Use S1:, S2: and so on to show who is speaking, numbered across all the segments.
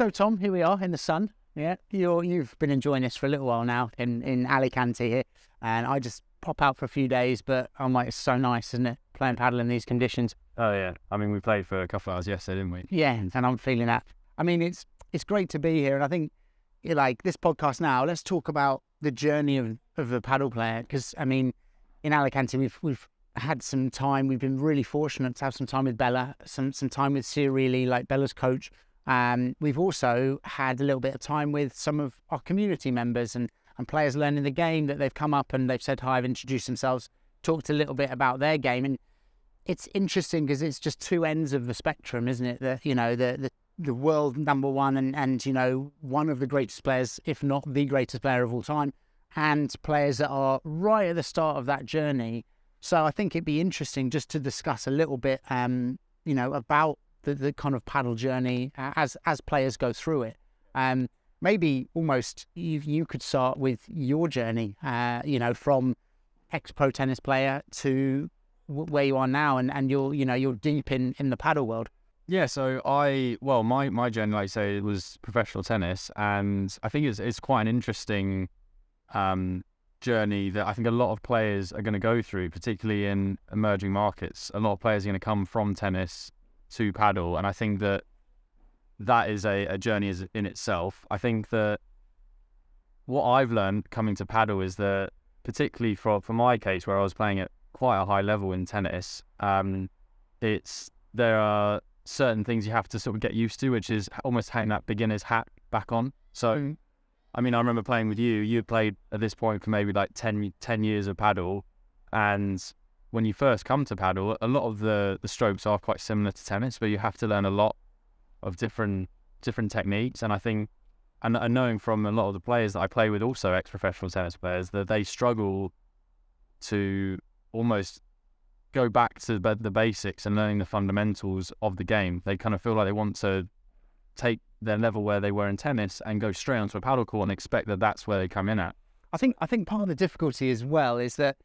S1: So, Tom, here we are in the sun. Yeah, you've been enjoying this for a little while now in Alicante here, and I just pop out for a few days. But I'm like, it's so nice, isn't it, playing paddle in these conditions?
S2: Oh yeah, I mean we played for a couple of hours yesterday, didn't we?
S1: Yeah, and I'm feeling that. I mean, it's great to be here, and I think like this podcast now. Let's talk about the journey of a paddle player, because I mean, in Alicante we've had some time. We've been really fortunate to have some time with Bella, some time with Sia Reilly, like Bella's coach. We've also had a little bit of time with some of our community members and players learning the game, that they've come up and they've said hi, have introduced themselves, talked a little bit about their game. And it's interesting because it's just two ends of the spectrum, isn't it? The world number one and one of the greatest players, if not the greatest player of all time, and players that are right at the start of that journey. So I think it'd be interesting just to discuss a little bit, about the kind of paddle journey as players go through it. Maybe almost you could start with your journey, from ex-pro tennis player to where you are now, and you're deep in the paddle world.
S2: Yeah, so my journey, like I say, it was professional tennis, and I think it's quite an interesting journey that I think a lot of players are going to go through, particularly in emerging markets. A lot of players are going to come from tennis to paddle, and I think that is a journey in itself. I think that what I've learned coming to paddle is that, particularly for my case, where I was playing at quite a high level in tennis, there are certain things you have to sort of get used to, which is almost having that beginner's hat back on. So, I mean, I remember playing with you. You played at this point for maybe like 10 years of paddle, and when you first come to paddle, a lot of the strokes are quite similar to tennis, but you have to learn a lot of different techniques. And I think, and knowing from a lot of the players that I play with, also ex-professional tennis players, that they struggle to almost go back to the basics and learning the fundamentals of the game. They kind of feel like they want to take their level where they were in tennis and go straight onto a paddle court and expect that that's where they come in at.
S1: I think part of the difficulty as well is that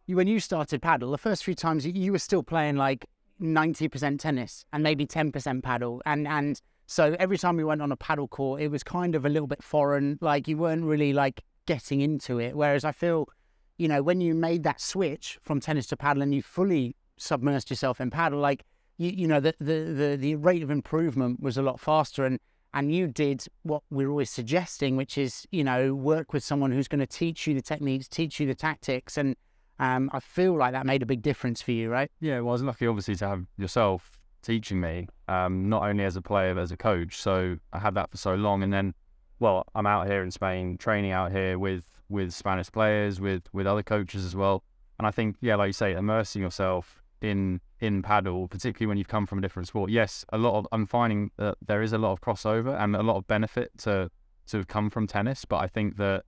S1: when you started paddle, the first few times you were still playing like 90% tennis and maybe 10% paddle. And so every time we went on a paddle court, it was kind of a little bit foreign. Like you weren't really like getting into it. Whereas I feel, when you made that switch from tennis to paddle and you fully submersed yourself in paddle, like, the rate of improvement was a lot faster. And you did what we're always suggesting, which is, work with someone who's going to teach you the techniques, teach you the tactics. And I feel like that made a big difference for you, right?
S2: Yeah, well, I was lucky, obviously, to have yourself teaching me, not only as a player, but as a coach. So I had that for so long. And then, I'm out here in Spain, training out here with Spanish players, with other coaches as well. And I think, like you say, immersing yourself in paddle, particularly when you've come from a different sport. Yes, I'm finding that there is a lot of crossover and a lot of benefit to come from tennis, but I think that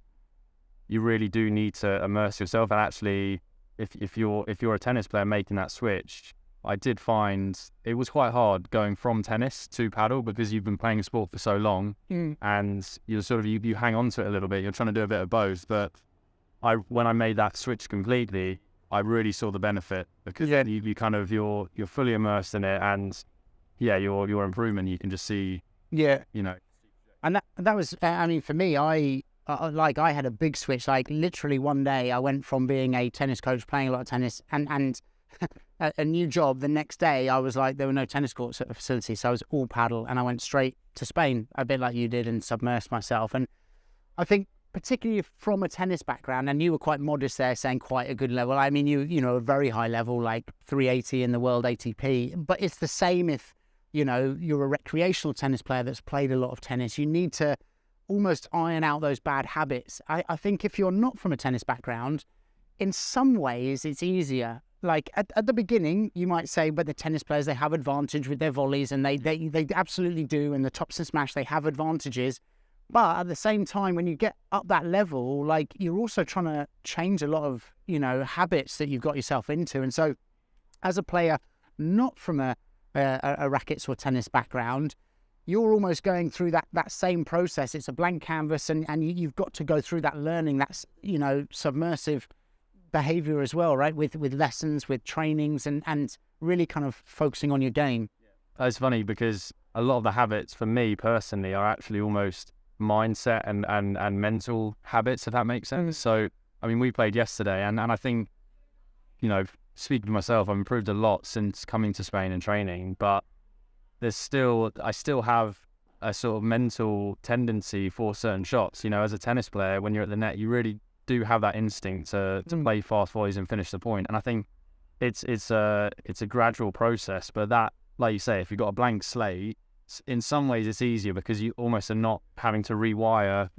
S2: you really do need to immerse yourself. And actually, if you're a tennis player making that switch, I did find it was quite hard going from tennis to paddle, because you've been playing a sport for so long, and you're sort of you hang on to it a little bit. You're trying to do a bit of both. But when I made that switch completely, I really saw the benefit, because you kind of you're fully immersed in it, and your improvement you can just see.
S1: And that was, I mean, for me, I had a big switch. Like literally one day I went from being a tennis coach, playing a lot of tennis, and a new job. The next day I was like, there were no tennis courts at the facility, so I was all paddle, and I went straight to Spain, a bit like you did, and submersed myself. And I think particularly from a tennis background, and you were quite modest there, saying quite a good level. I mean, you a very high level, like 380 in the world ATP, but it's the same if, you're a recreational tennis player that's played a lot of tennis. You need to almost iron out those bad habits. I think if you're not from a tennis background, in some ways it's easier. Like at the beginning, you might say, but the tennis players, they have advantage with their volleys, and they absolutely do. And the tops and smash, they have advantages. But at the same time, when you get up that level, like you're also trying to change a lot of, habits that you've got yourself into. And so as a player, not from a rackets or tennis background, you're almost going through that same process. It's a blank canvas, and you've got to go through that learning, that's, submersive behavior as well, right? With lessons, with trainings, and really kind of focusing on your game.
S2: It's funny because a lot of the habits for me personally are actually almost mindset and mental habits, if that makes sense. So, I mean, we played yesterday, and I think, you know, speaking to myself, I've improved a lot since coming to Spain and training, but I still have a sort of mental tendency for certain shots. You know, as a tennis player, when you're at the net, you really do have that instinct to play fast volleys and finish the point. And I think it's a gradual process, but that, like you say, if you've got a blank slate, in some ways it's easier because you almost are not having to rewire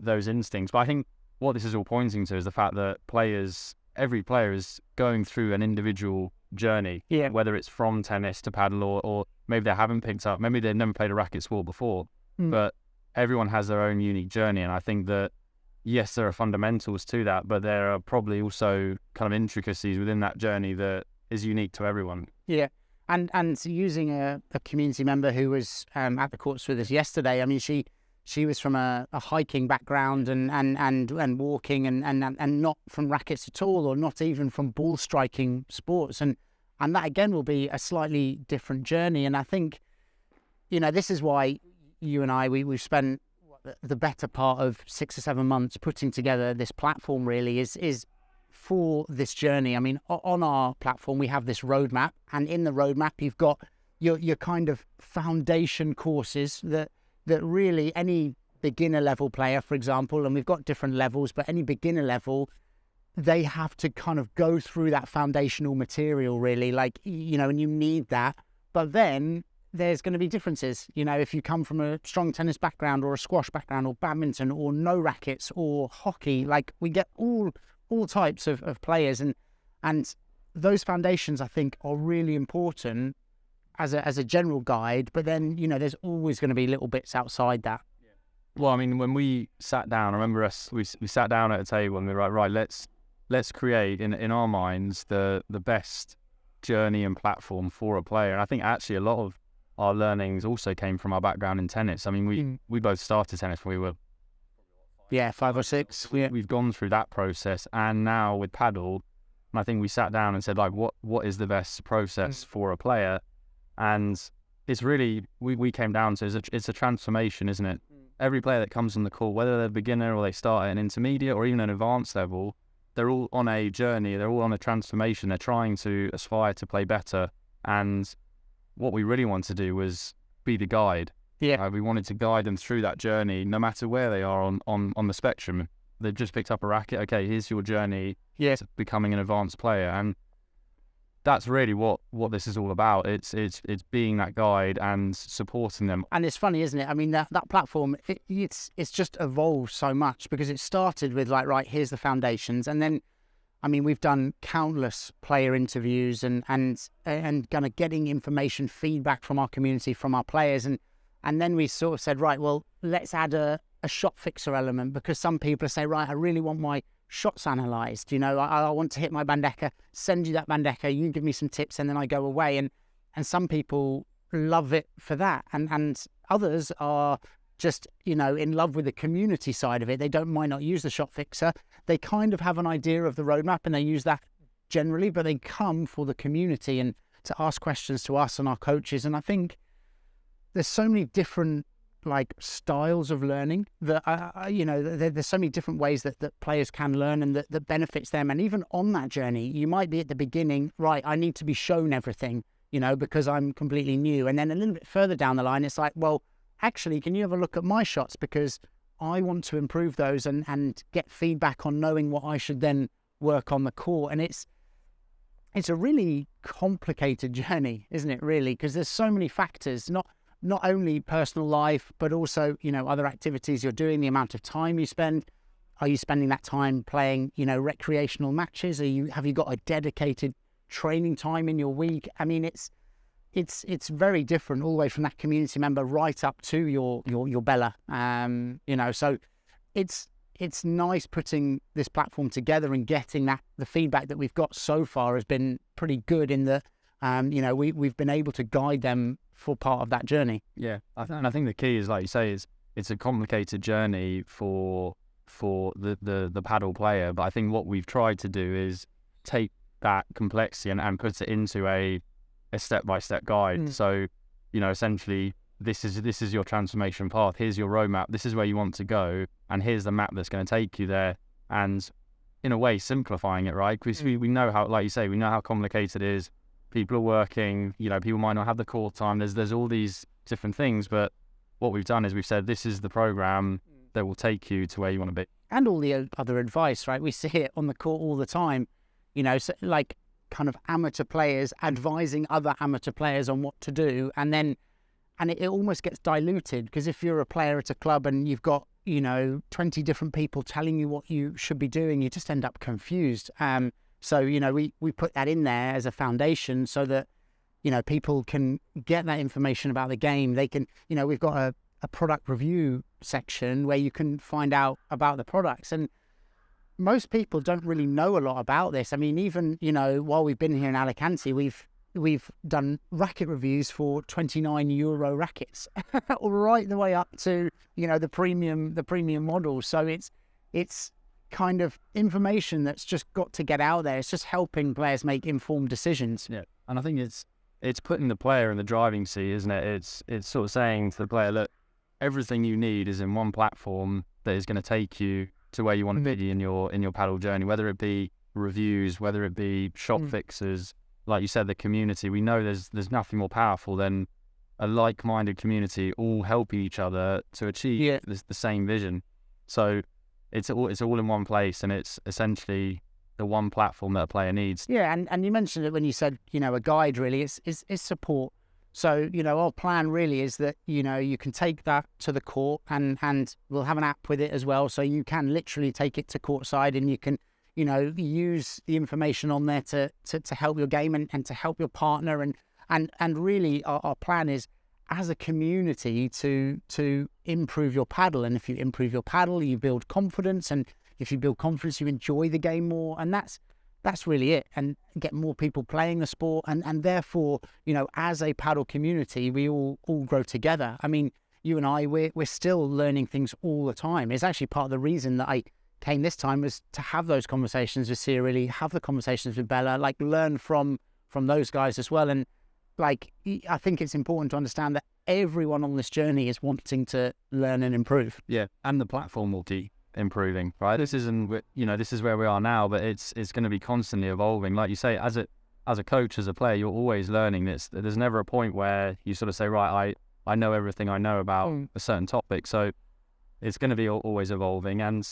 S2: those instincts. But I think what this is all pointing to is the fact that every player is going through an individual journey, whether it's from tennis to paddle, or maybe they haven't picked up, maybe they've never played a racket sport before, but everyone has their own unique journey. And I think that, yes, there are fundamentals to that, but there are probably also kind of intricacies within that journey that is unique to everyone.
S1: Yeah. And using a community member who was at the courts with us yesterday, I mean, she was from a hiking background and walking and not from rackets at all, or not even from ball striking sports. And that again will be a slightly different journey. And I think, you know, this is why you and I, we've spent the better part of 6 or 7 months putting together this platform, really is for this journey. I mean, on our platform, we have this roadmap, and in the roadmap, you've got your kind of foundation courses that really any beginner level player, for example, and we've got different levels, but any beginner level, they have to kind of go through that foundational material, really, like, you know, and you need that. But then there's going to be differences. You know, if you come from a strong tennis background or a squash background or badminton or no rackets or hockey, like we get all types of players, and those foundations I think are really important as a general guide. But then, you know, there's always going to be little bits outside that.
S2: Well, I mean, when we sat down, I remember we sat down at a table and we were like, right, let's create in our minds the best journey and platform for a player. And I think actually a lot of our learnings also came from our background in tennis. I mean, we both started tennis when we were
S1: 5 or 6.
S2: We've gone through that process, and now with paddle, and I think we sat down and said, like, what is the best process for a player? And it's really, we came down to, it's a transformation, isn't it? Every player that comes on the call, whether they're a beginner or they start at an intermediate or even an advanced level, they're all on a journey, they're all on a transformation, they're trying to aspire to play better. And what we really want to do was be the guide.
S1: Yeah.
S2: We wanted to guide them through that journey, no matter where they are on the spectrum. They've just picked up a racket. Okay, here's your journey to becoming an advanced player, and that's really what this is all about. It's being that guide and supporting them.
S1: And it's funny, isn't it? I mean, that platform, it's just evolved so much, because it started with like, right, here's the foundations, and then, I mean, we've done countless player interviews and kind of getting information, feedback from our community, from our players, and then we sort of said, right, well, let's add a shot fixer element, because some people say, right, I really want my shots analysed. You know, I want to hit my bandeja, send you that bandeja, you give me some tips, and then I go away. And some people love it for that. And others are just, you know, in love with the community side of it. They might not use the shot fixer. They kind of have an idea of the roadmap and they use that generally, but they come for the community and to ask questions to us and our coaches. And I think there's so many different like styles of learning that you know, there's so many different ways that players can learn and that benefits them. And even on that journey, you might be at the beginning, right, I need to be shown everything, you know, because I'm completely new. And then a little bit further down the line, it's like, well, actually, can you have a look at my shots, because I want to improve those and get feedback on knowing what I should then work on the court. And it's a really complicated journey, isn't it, really? Because there's so many factors, not only personal life, but also, you know, other activities you're doing, the amount of time you spend. Are you spending that time playing, you know, recreational matches? Have you got a dedicated training time in your week? I mean, it's very different all the way from that community member right up to your Bella. You know, so it's nice putting this platform together and getting the feedback that we've got so far has been pretty good in that, you know, we've been able to guide them for part of that journey.
S2: Yeah, and I think the key is, like you say, it's a complicated journey for the paddle player. But I think what we've tried to do is take that complexity and put it into a step-by-step guide. So, you know, essentially this is your transformation path. Here's your roadmap. This is where you want to go, and here's the map that's going to take you there. And in a way, simplifying it, right? Because we know how, like you say, we know how complicated it is. People are working. People might not have the core time. There's all these different things, but what we've done is we've said this is the program that will take you to where you want to be.
S1: And all the other advice, right? We see it on the court all the time. So like kind of amateur players advising other amateur players on what to do, and it almost gets diluted, because if you're a player at a club and you've got 20 different people telling you what you should be doing, you just end up confused. So we put that in there as a foundation so that people can get that information about the game. They can, we've got a product review section where you can find out about the products, and most people don't really know a lot about this. I mean, even while we've been here in Alicante, we've done racket reviews for €29 rackets, right the way up to the premium model. So it's kind of information that's just got to get out there. It's just helping players make informed decisions.
S2: Yeah, and I think it's putting the player in the driving seat, isn't it? It's sort of saying to the player, look, everything you need is in one platform that is going to take you to where you want to be in your paddle journey, whether it be reviews, whether it be shop fixes. Like you said, the community, we know there's nothing more powerful than a like-minded community all helping each other to achieve the same vision. So it's all in one place, and it's essentially the one platform that a player needs.
S1: Yeah, and you mentioned it when you said, a guide really is support. So, our plan really is that, you can take that to the court, and we'll have an app with it as well. So you can literally take it to courtside, and you can, use the information on there to help your game and to help your partner. And really our plan is, as a community, to improve your paddle. And if you improve your paddle, you build confidence. And if you build confidence, you enjoy the game more. And that's really it, and get more people playing the sport, and therefore, as a paddle community, we all grow together. I mean, you and I, we're still learning things all the time. It's actually part of the reason that I came this time, was to have those conversations with Sia, really have the conversations with Bella, like learn from those guys as well. And like, I think it's important to understand that everyone on this journey is wanting to learn and improve.
S2: Yeah, and the platform will keep improving, right? This isn't, this is where we are now, but it's going to be constantly evolving. Like you say, as a coach, as a player, you're always learning this. There's never a point where you sort of say, right, I know everything I know about a certain topic. So it's going to be always evolving. And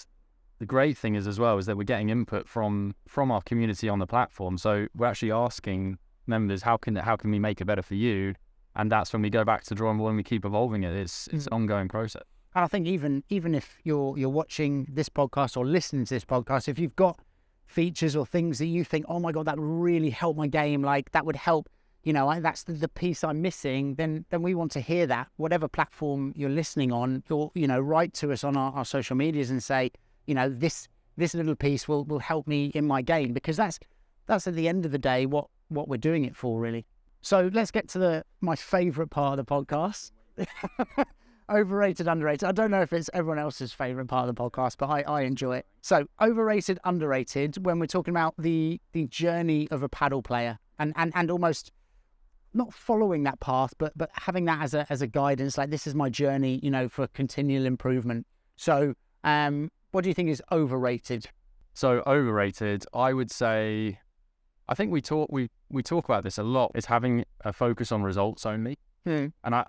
S2: the great thing is as well is that we're getting input from our community on the platform. So we're actually asking members, how can we make it better for you? And that's when we go back to drawing board and we keep evolving it. It's an ongoing process.
S1: And I think even if you're watching this podcast or listening to this podcast, if you've got features or things that you think, oh my God, that would really help my game, like that would help, that's the piece I'm missing, then we want to hear that. Whatever platform you're listening on, you'll, write to us on our social medias and say, this little piece will help me in my game, because that's at the end of the day what we're doing it for, really. So let's get to my favourite part of the podcast. Overrated, underrated. I don't know if it's everyone else's favourite part of the podcast, but I enjoy it. So overrated, underrated, when we're talking about the journey of a paddle player, and almost not following that path, but having that as a guidance, like this is my journey, for continual improvement. So what do you think is overrated?
S2: So overrated, I would say, I think we talk about this a lot, is having a focus on results only. And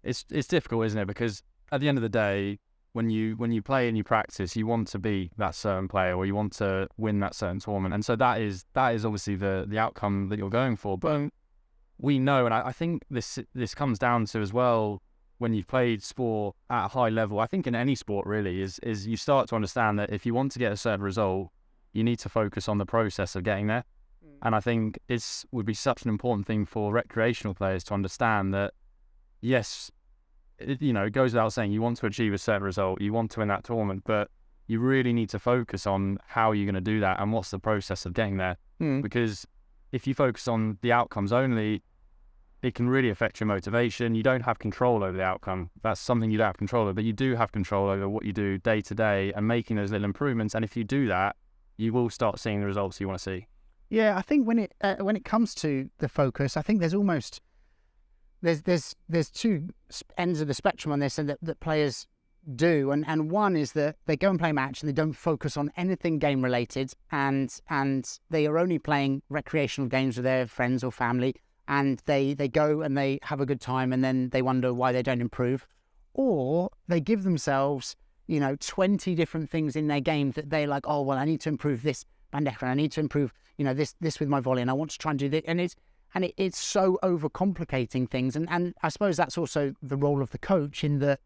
S2: it's difficult, isn't it? Because at the end of the day, when you play and you practice, you want to be that certain player, or you want to win that certain tournament. And so that is obviously the outcome that you're going for. But we know, and I think this comes down to as well, when you've played sport at a high level, I think in any sport really, is you start to understand that if you want to get a certain result, you need to focus on the process of getting there. And I think it would be such an important thing for recreational players to understand that, yes, it goes without saying, you want to achieve a certain result, you want to win that tournament, but you really need to focus on how you're going to do that and what's the process of getting there. Because if you focus on the outcomes only, it can really affect your motivation. You don't have control over the outcome. That's something you don't have control over, but you do have control over what you do day to day and making those little improvements. And if you do that, you will start seeing the results you want to see.
S1: Yeah, I think when it comes to the focus, I think there's almost there's two ends of the spectrum on this, and that players do, and one is that they go and play a match and they don't focus on anything game related, and they are only playing recreational games with their friends or family, and they go and they have a good time, and then they wonder why they don't improve. Or they give themselves 20 different things in their game that they're like, oh well, I need to improve this bandeja, I need to improve this with my volley, and I want to try and do this, and it's so overcomplicating things, and I suppose that's also the role of the coach, in that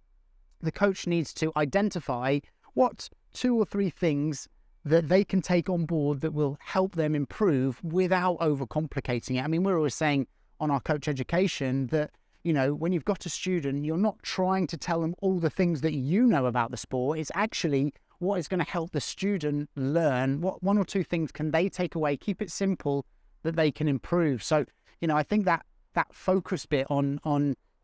S1: the coach needs to identify what 2 or 3 things that they can take on board that will help them improve without overcomplicating it. I mean, we're always saying on our coach education that, when you've got a student, you're not trying to tell them all the things that you know about the sport. It's actually what is going to help the student learn. What 1 or 2 things can they take away, keep it simple, that they can improve. So, I think that focus bit on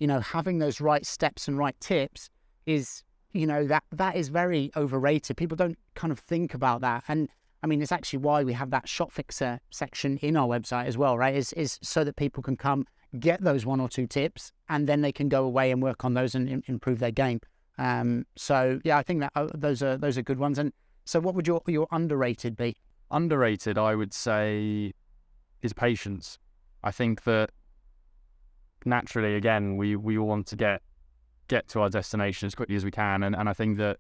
S1: having those right steps and right tips is, that is very overrated. People don't kind of think about that. And I mean, it's actually why we have that shot fixer section in our website as well, right? Is so that people can come get those 1 or 2 tips, and then they can go away and work on those and improve their game. So yeah, I think that those are good ones. And so what would your underrated be?
S2: Underrated, I would say, is patience. I think that naturally, again, we all want to get to our destination as quickly as we can, and I think that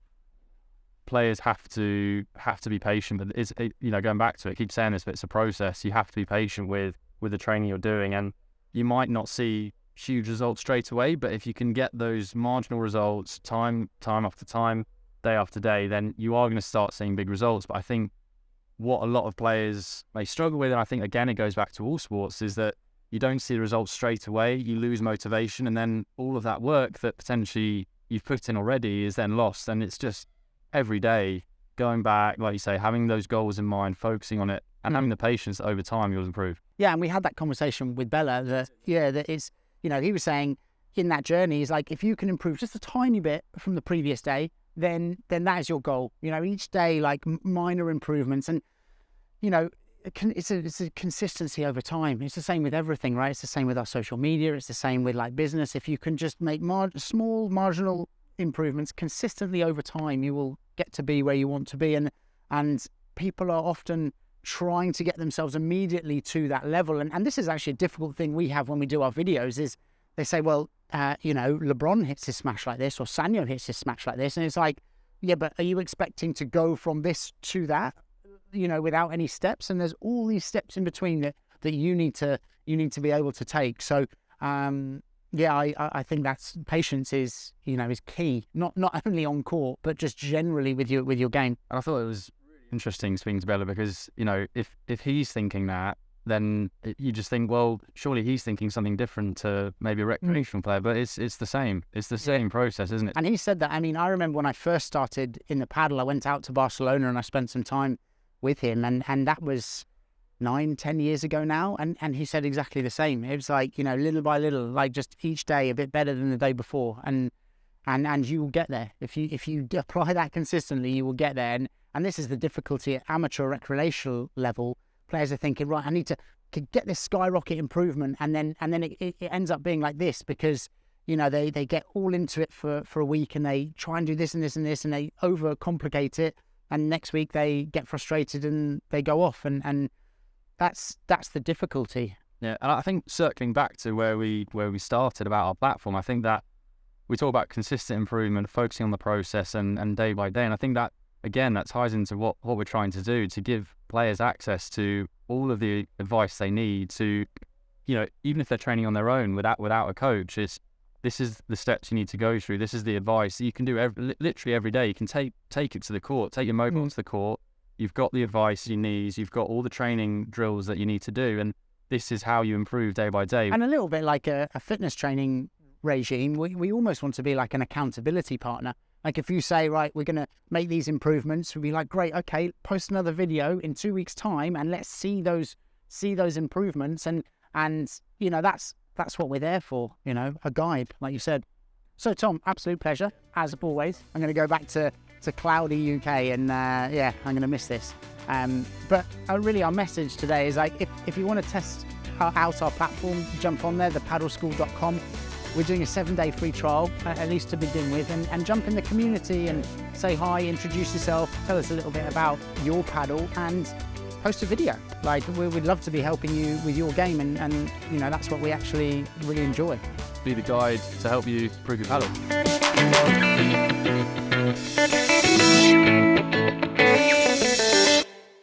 S2: players have to be patient. But it's going back to it, I keep saying this, but it's a process. You have to be patient with the training you're doing, and you might not see huge results straight away, but if you can get those marginal results time after time, day after day, then you are going to start seeing big results. But I think what a lot of players may struggle with, and I think again it goes back to all sports, is that you don't see the results straight away, you lose motivation, and then all of that work that potentially you've put in already is then lost. And it's just every day going back, like you say, having those goals in mind, focusing on it, and having the patience that over time you'll improve. Yeah,
S1: and we had that conversation with Bella that it's, he was saying in that journey is like, if you can improve just a tiny bit from the previous day, then that is your goal. Each day, like minor improvements, and it's a consistency over time. It's the same with everything, right? It's the same with our social media. It's the same with like business. If you can just make small marginal improvements consistently over time, you will get to be where you want to be. And people are often trying to get themselves immediately to that level. And this is actually a difficult thing we have when we do our videos, is they say, well, LeBron hits his smash like this, or Sanyo hits his smash like this. And it's like, yeah, but are you expecting to go from this to that, without any steps? And there's all these steps in between that you need to be able to take. So, I think that's patience is key, not only on court, but just generally with your game.
S2: And I thought it was really interesting speaking to Bella, because, if he's thinking that, then you just think, well, surely he's thinking something different to maybe a recreational player, but it's the same. It's the same process, isn't it?
S1: And he said that. I mean, I remember when I first started in the paddle, I went out to Barcelona and I spent some time with him, and that was 9-10 years ago now, and he said exactly the same. It was like, little by little, like just each day a bit better than the day before, and you will get there. If you apply that consistently, you will get there. And this is the difficulty at amateur recreational level. Players are thinking, right, I need to get this skyrocket improvement, and then it ends up being like this, because they get all into it for a week, and they try and do this and this and this, and they overcomplicate it, and next week they get frustrated and they go off, and that's the difficulty.
S2: Yeah, and I think circling back to where we started about our platform, I think that we talk about consistent improvement, focusing on the process and day by day, and I think that, again, that ties into what we're trying to do, to give players access to all of the advice they need to, even if they're training on their own without a coach, this is the steps you need to go through. This is the advice you can do literally every day. You can take it to the court, take your mobile to the court. You've got the advice you need. You've got all the training drills that you need to do. And this is how you improve day by day.
S1: And a little bit like a fitness training regime, we almost want to be like an accountability partner. Like if you say, right, we're going to make these improvements, we'll be like, great, okay, post another video in 2 weeks' time, and let's see those improvements. And that's what we're there for, a guide, like you said. So Tom, absolute pleasure as always. I'm going to go back to cloudy UK, and I'm going to miss this. But really, our message today is like, if you want to test out our platform, jump on there, thepadelschool.com. we're doing a 7-day free trial, at least to begin with, and jump in the community and say hi, introduce yourself, tell us a little bit about your paddle, and post a video. Like, we'd love to be helping you with your game, and you know, that's what we actually really enjoy.
S2: Be the guide to help you improve your paddle.